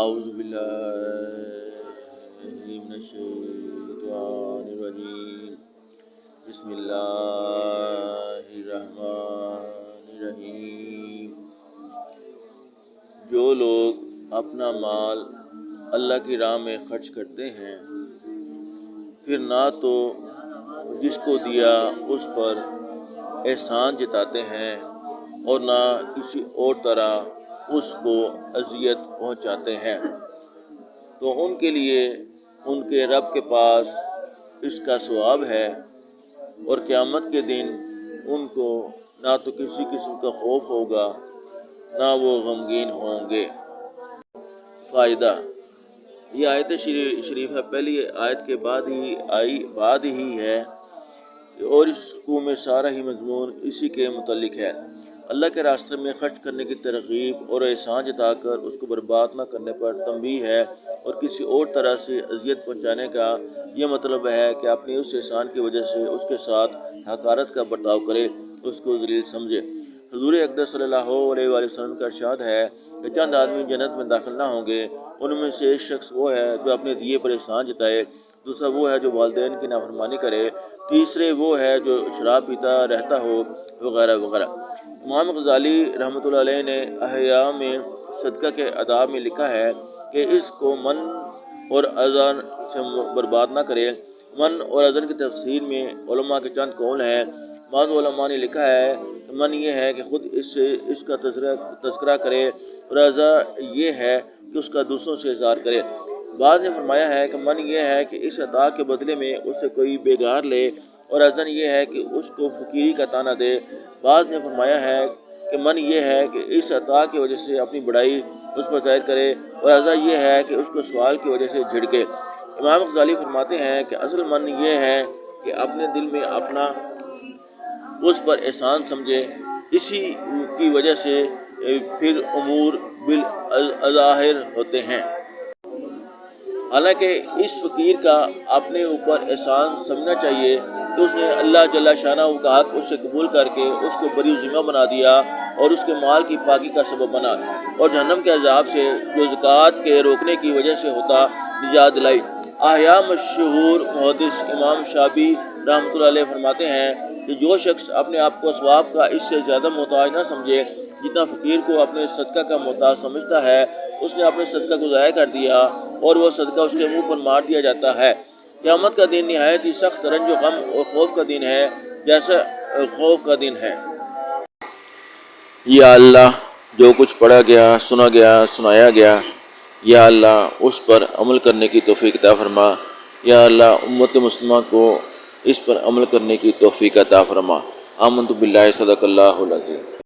اعوذ باللہ من الشیطان الرجیم بسم اللہ الرحمن الرحیم۔ جو لوگ اپنا مال اللہ کی راہ میں خرچ کرتے ہیں، پھر نہ تو جس کو دیا اس پر احسان جتاتے ہیں اور نہ کسی اور طرح اس کو اذیت پہنچاتے ہیں، تو ان کے لیے ان کے رب کے پاس اس کا ثواب ہے، اور قیامت کے دن ان کو نہ تو کسی قسم کا خوف ہوگا نہ وہ غمگین ہوں گے۔ فائدہ: یہ آیت شریفہ پہلی آیت کے بعد ہی ہے اور اس رکوع میں سارا ہی مضمون اسی کے متعلق ہے۔ اللہ کے راستے میں خرچ کرنے کی ترغیب اور احسان جتا کر اس کو برباد نہ کرنے پر تنبیہ ہے، اور کسی اور طرح سے اذیت پہنچانے کا یہ مطلب ہے کہ اپنے اس احسان کی وجہ سے اس کے ساتھ حقارت کا برتاؤ کرے، اس کو ذلیل سمجھے۔ حضور اقدس صلی اللہ علیہ وآلہ وسلم کا ارشاد ہے کہ چند آدمی جنت میں داخل نہ ہوں گے، ان میں سے ایک شخص وہ ہے جو اپنے دیے پر احسان جتائے، دوسرا وہ ہے جو والدین کی نافرمانی کرے، تیسرے وہ ہے جو شراب پیتا رہتا ہو، وغیرہ وغیرہ۔ امام غزالی رحمۃ اللہ علیہ نے احیاء میں صدقہ کے آداب میں لکھا ہے کہ اس کو من اور اذن سے برباد نہ کرے۔ من اور اذن کی تفسیر میں علماء کے چند قول ہیں۔ بعض علماء نے لکھا ہے کہ من یہ ہے کہ خود اس کا تذکرہ کرے، اور اذن یہ ہے کہ اس کا دوسروں سے اظہار کرے۔ بعض نے فرمایا ہے کہ من یہ ہے کہ اس عطا کے بدلے میں اس سے کوئی بیگار لے، اور اذن یہ ہے کہ اس کو فقیری کا طعنہ دے۔ بعض نے فرمایا ہے کہ من یہ ہے کہ اس عطا کی وجہ سے اپنی بڑائی اس پر ظاہر کرے، اور اذن یہ ہے کہ اس کو سوال کی وجہ سے جھڑکے۔ امام غزالی فرماتے ہیں کہ اصل من یہ ہے کہ اپنے دل میں اپنا اس پر احسان سمجھے، اسی کی وجہ سے پھر امور بالظاہر ہوتے ہیں۔ حالانکہ اس فقیر کا اپنے اوپر احسان سمجھنا چاہیے کہ اس نے اللہ جل شانہ کا حق اس سے قبول کر کے اس کو بری ذمہ بنا دیا اور اس کے مال کی پاکی کا سبب بنا، اور جہنم کے عذاب سے جو زکوٰۃ کے روکنے کی وجہ سے ہوتا نجات دلائی۔ احیاء مشہور محدث امام شافعی رحمۃ اللہ علیہ فرماتے ہیں کہ جو شخص اپنے آپ کو ثواب کا اس سے زیادہ محتاج نہ سمجھے جتنا فقیر کو اپنے صدقہ کا محتاج سمجھتا ہے، اس نے اپنے صدقہ کو ضائع کر دیا اور وہ صدقہ اس کے منہ پر مار دیا جاتا ہے۔ قیامت کا دن نہایت ہی سخت رنج و غم اور خوف کا دن ہے، جیسا خوف کا دن ہے۔ یا اللہ، جو کچھ پڑھا گیا، سنا گیا، سنایا گیا، یا اللہ اس پر عمل کرنے کی توفیق عطا فرما۔ یا اللہ امت مسلمہ کو اس پر عمل کرنے کی توفیق عطا فرما۔ آمنت باللہ، صدق اللہ العظیم۔